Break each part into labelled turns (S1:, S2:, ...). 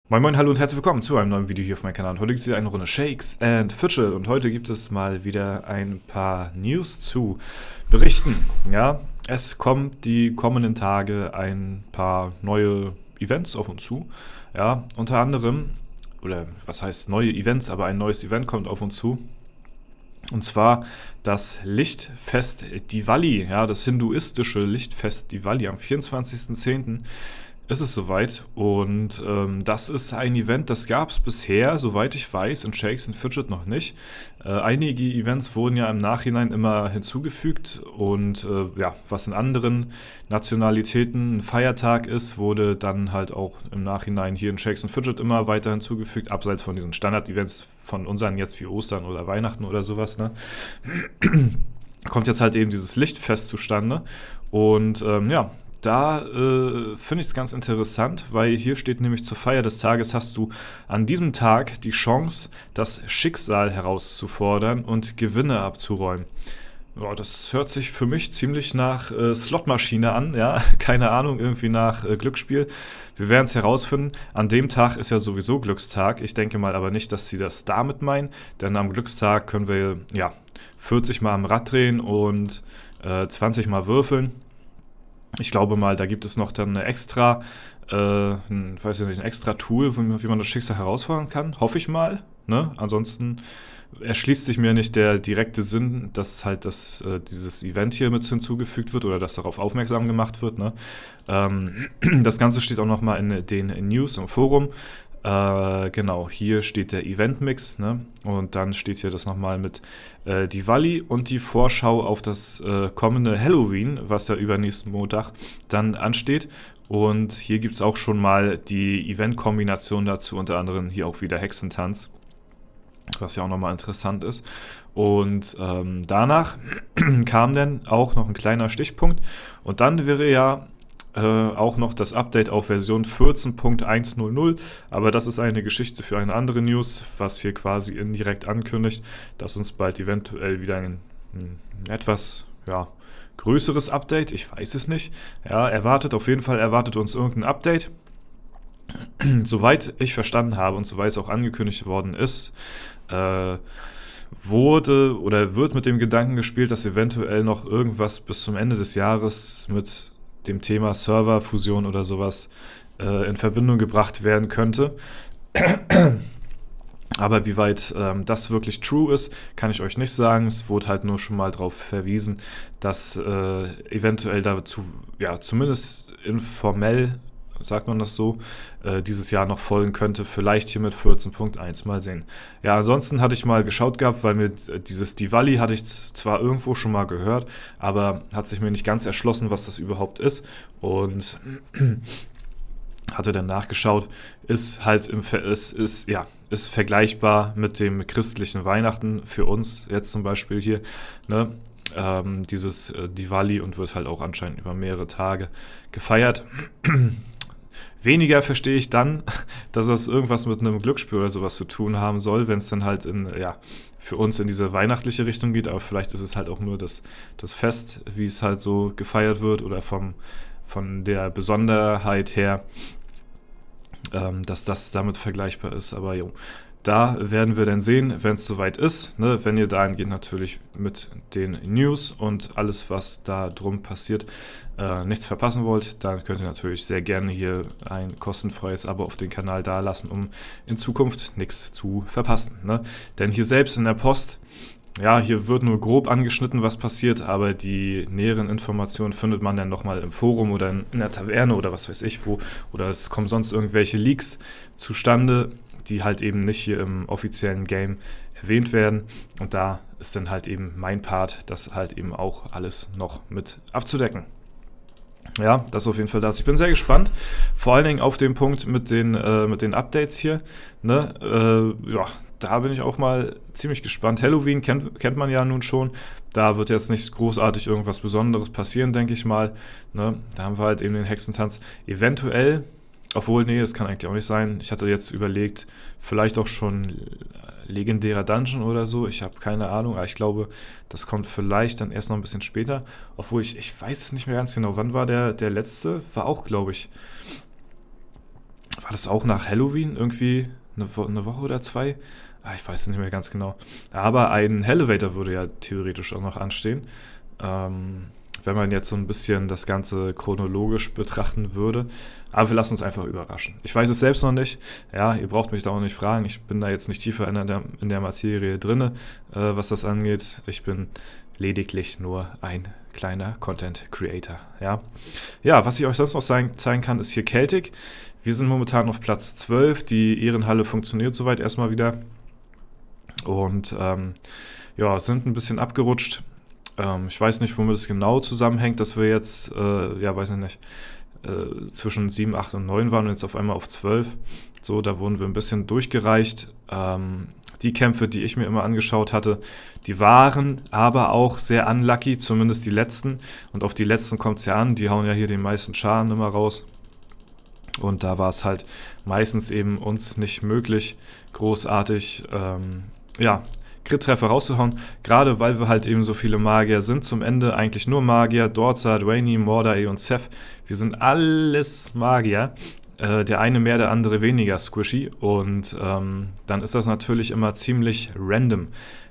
S1: Moin Moin, hallo und herzlich willkommen zu einem neuen Video hier auf meinem Kanal. Heute gibt es wieder eine Runde Shakes and Fidget und heute gibt es mal wieder ein paar News zu berichten. Ja, es kommt die kommenden Tage ein paar neue Events auf uns zu. Ja, unter anderem, oder was heißt neue Events, aber ein neues Event kommt auf uns zu. Und zwar das Lichtfest Diwali, ja, das hinduistische Lichtfest Diwali am 24.10. ist es soweit und das ist ein Event, das gab es bisher, soweit ich weiß, in Shakes and Fidget noch nicht. Einige Events wurden ja im Nachhinein immer hinzugefügt und ja, was in anderen Nationalitäten ein Feiertag ist, wurde dann halt auch im Nachhinein hier in Shakes and Fidget immer weiter hinzugefügt, abseits von diesen Standard-Events von unseren jetzt wie Ostern oder Weihnachten oder sowas, ne? Kommt jetzt halt eben dieses Lichtfest zustande und ja, da finde ich es ganz interessant, weil hier steht nämlich zur Feier des Tages hast du an diesem Tag die Chance, das Schicksal herauszufordern und Gewinne abzuräumen. Ja, das hört sich für mich ziemlich nach Slotmaschine an, ja, keine Ahnung, irgendwie nach Glücksspiel. Wir werden es herausfinden. An dem Tag ist ja sowieso Glückstag. Ich denke mal aber nicht, dass sie das damit meinen, denn am Glückstag können wir ja 40 Mal am Rad drehen und 20 Mal würfeln. Ich glaube mal, da gibt es noch dann eine extra, ein extra Tool, wie man das Schicksal herausfordern kann. Hoffe ich mal. Ne? Ansonsten erschließt sich mir nicht der direkte Sinn, dass halt dieses Event hier mit hinzugefügt wird oder dass darauf aufmerksam gemacht wird. Ne? Das Ganze steht auch nochmal in den News im Forum. Genau, hier steht der Event-Mix, ne? Und dann steht hier das nochmal mit Diwali und die Vorschau auf das kommende Halloween, was ja übernächsten Montag dann ansteht. Und hier gibt es auch schon mal die Event-Kombination dazu, unter anderem hier auch wieder Hexentanz, was ja auch nochmal interessant ist. Und danach kam dann auch noch ein kleiner Stichpunkt und dann wäre ja auch noch das Update auf Version 14.100, aber das ist eine Geschichte für eine andere News, was hier quasi indirekt ankündigt, dass uns bald eventuell wieder ein etwas größeres Update, ich weiß es nicht, ja, auf jeden Fall erwartet uns irgendein Update. Soweit ich verstanden habe und soweit es auch angekündigt worden ist, wurde oder wird mit dem Gedanken gespielt, dass eventuell noch irgendwas bis zum Ende des Jahres mit dem Thema Serverfusion oder sowas in Verbindung gebracht werden könnte. Aber wie weit das wirklich true ist, kann ich euch nicht sagen. Es wurde halt nur schon mal darauf verwiesen, dass eventuell dazu, ja, zumindest informell, sagt man das so, dieses Jahr noch folgen könnte. Vielleicht hier mit 14.1, mal sehen. Ja, ansonsten hatte ich mal geschaut gehabt, weil mir dieses Diwali hatte ich zwar irgendwo schon mal gehört, aber hat sich mir nicht ganz erschlossen, was das überhaupt ist. Und hatte dann nachgeschaut, ist vergleichbar mit dem christlichen Weihnachten für uns jetzt zum Beispiel hier, ne? Dieses Diwali und wird halt auch anscheinend über mehrere Tage gefeiert. Weniger verstehe ich dann, dass das irgendwas mit einem Glücksspiel oder sowas zu tun haben soll, wenn es dann halt für uns in diese weihnachtliche Richtung geht, aber vielleicht ist es halt auch nur das Fest, wie es halt so gefeiert wird oder von der Besonderheit her, dass das damit vergleichbar ist, aber jo. Da werden wir dann sehen, wenn es soweit ist. Ne? Wenn ihr dahingehend natürlich mit den News und alles, was da drum passiert, nichts verpassen wollt, dann könnt ihr natürlich sehr gerne hier ein kostenfreies Abo auf den Kanal dalassen, um in Zukunft nichts zu verpassen. Ne? Denn hier selbst in der Post, ja, hier wird nur grob angeschnitten, was passiert, aber die näheren Informationen findet man dann nochmal im Forum oder in der Taverne oder was weiß ich wo. Oder es kommen sonst irgendwelche Leaks zustande, die halt eben nicht hier im offiziellen Game erwähnt werden. Und da ist dann halt eben mein Part, das halt eben auch alles noch mit abzudecken. Ja, das auf jeden Fall das. Ich bin sehr gespannt, vor allen Dingen auf den Punkt mit den Updates hier. Ne? Ja, da bin ich auch mal ziemlich gespannt. Halloween kennt man ja nun schon. Da wird jetzt nicht großartig irgendwas Besonderes passieren, denke ich mal. Ne? Da haben wir halt eben den Hexentanz. Eventuell, obwohl, nee, das kann eigentlich auch nicht sein. Ich hatte jetzt überlegt, vielleicht auch schon legendärer Dungeon oder so. Ich habe keine Ahnung, aber ich glaube, das kommt vielleicht dann erst noch ein bisschen später. Obwohl ich weiß es nicht mehr ganz genau. Wann war der letzte? War auch, glaube ich, war das auch nach Halloween? Irgendwie eine Woche oder zwei? Ich weiß es nicht mehr ganz genau. Aber ein Elevator würde ja theoretisch auch noch anstehen. Wenn man jetzt so ein bisschen das Ganze chronologisch betrachten würde. Aber wir lassen uns einfach überraschen. Ich weiß es selbst noch nicht. Ja, ihr braucht mich da auch nicht fragen. Ich bin da jetzt nicht tiefer in der Materie drin, was das angeht. Ich bin lediglich nur ein kleiner Content Creator. Ja, was ich euch sonst noch zeigen kann, ist hier Celtic. Wir sind momentan auf Platz 12. Die Ehrenhalle funktioniert soweit erstmal wieder. Und sind ein bisschen abgerutscht. Ich weiß nicht, womit es genau zusammenhängt, dass wir jetzt, weiß ich nicht, zwischen 7, 8 und 9 waren und jetzt auf einmal auf 12. So, da wurden wir ein bisschen durchgereicht. Die Kämpfe, die ich mir immer angeschaut hatte, die waren aber auch sehr unlucky, zumindest die letzten. Und auf die letzten kommt es ja an, die hauen ja hier den meisten Schaden immer raus. Und da war es halt meistens eben uns nicht möglich, großartig, Crit-Treffer rauszuhauen, gerade weil wir halt eben so viele Magier sind. Zum Ende eigentlich nur Magier, Dorza, Dwayne, Mordai und Seth. Wir sind alles Magier. Der eine mehr, der andere weniger squishy. Und dann ist das natürlich immer ziemlich random,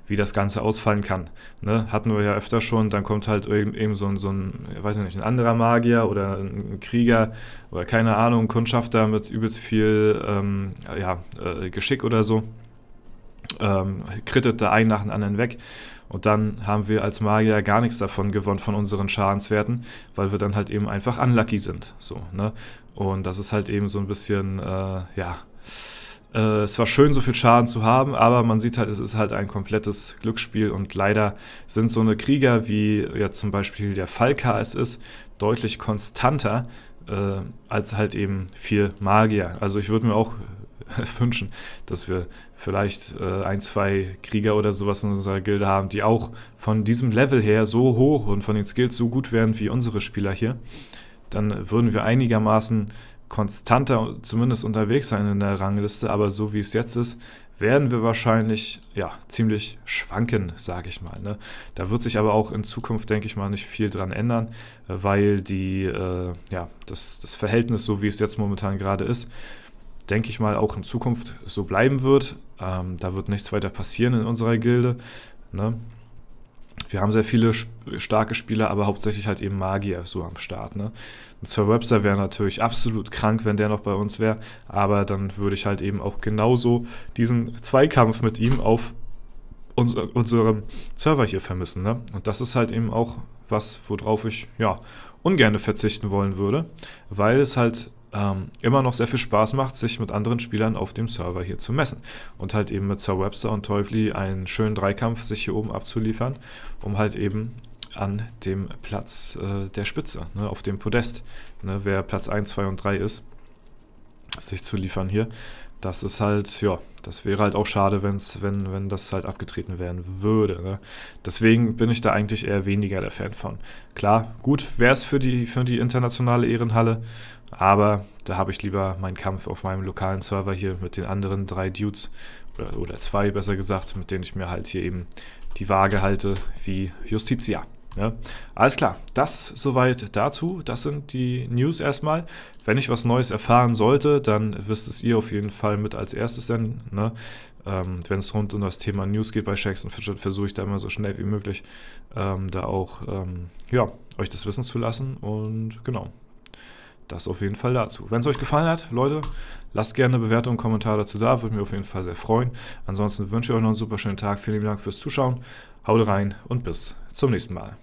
S1: wie das Ganze ausfallen kann. Ne? Hatten wir ja öfter schon, dann kommt halt eben so ein, weiß ich nicht, ein anderer Magier oder ein Krieger oder keine Ahnung, ein Kundschafter mit übelst viel Geschick oder so. Krittet da einen nach dem anderen weg und dann haben wir als Magier gar nichts davon gewonnen von unseren Schadenswerten, weil wir dann halt eben einfach unlucky sind. So, ne? Und das ist halt eben so ein bisschen, es war schön, so viel Schaden zu haben, aber man sieht halt, es ist halt ein komplettes Glücksspiel und leider sind so eine Krieger, wie jetzt zum Beispiel der Falka es ist, deutlich konstanter als halt eben 4 Magier. Also ich würde mir auch wünschen, dass wir vielleicht 1, 2 Krieger oder sowas in unserer Gilde haben, die auch von diesem Level her so hoch und von den Skills so gut wären wie unsere Spieler hier. Dann würden wir einigermaßen konstanter zumindest unterwegs sein in der Rangliste, aber so wie es jetzt ist, werden wir wahrscheinlich ziemlich schwanken, sage ich mal. Ne? Da wird sich aber auch in Zukunft, denke ich mal, nicht viel dran ändern, weil das Verhältnis, so wie es jetzt momentan gerade ist, denke ich mal, auch in Zukunft so bleiben wird. Da wird nichts weiter passieren in unserer Gilde. Ne? Wir haben sehr viele starke Spieler, aber hauptsächlich halt eben Magier so am Start. Ne? Und Sir Webster wäre natürlich absolut krank, wenn der noch bei uns wäre, aber dann würde ich halt eben auch genauso diesen Zweikampf mit ihm auf unserem Server hier vermissen. Ne? Und das ist halt eben auch was, worauf ich ungern verzichten wollen würde, weil es halt immer noch sehr viel Spaß macht, sich mit anderen Spielern auf dem Server hier zu messen und halt eben mit Sir Webster und Teufli einen schönen Dreikampf sich hier oben abzuliefern, um halt eben an dem Platz der Spitze, ne, auf dem Podest, ne, wer Platz 1, 2 und 3 ist, sich zu liefern hier. Das ist halt, das wäre halt auch schade, wenn das halt abgetreten werden würde. Ne? Deswegen bin ich da eigentlich eher weniger der Fan von. Klar, gut wäre es für die internationale Ehrenhalle, aber da habe ich lieber meinen Kampf auf meinem lokalen Server hier mit den anderen 3 Dudes, oder 2 besser gesagt, mit denen ich mir halt hier eben die Waage halte wie Justitia. Ja, alles klar, das soweit dazu. Das sind die News erstmal. Wenn ich was Neues erfahren sollte, dann wisst es ihr auf jeden Fall mit als erstes dann. Ne? Wenn es rund um das Thema News geht bei Shakes & Fidget, versuche ich da immer so schnell wie möglich da auch euch das wissen zu lassen. Und genau, das auf jeden Fall dazu. Wenn es euch gefallen hat, Leute, lasst gerne eine Bewertung und Kommentar dazu da. Würde mich auf jeden Fall sehr freuen. Ansonsten wünsche ich euch noch einen super schönen Tag. Vielen Dank fürs Zuschauen. Haut rein und bis zum nächsten Mal.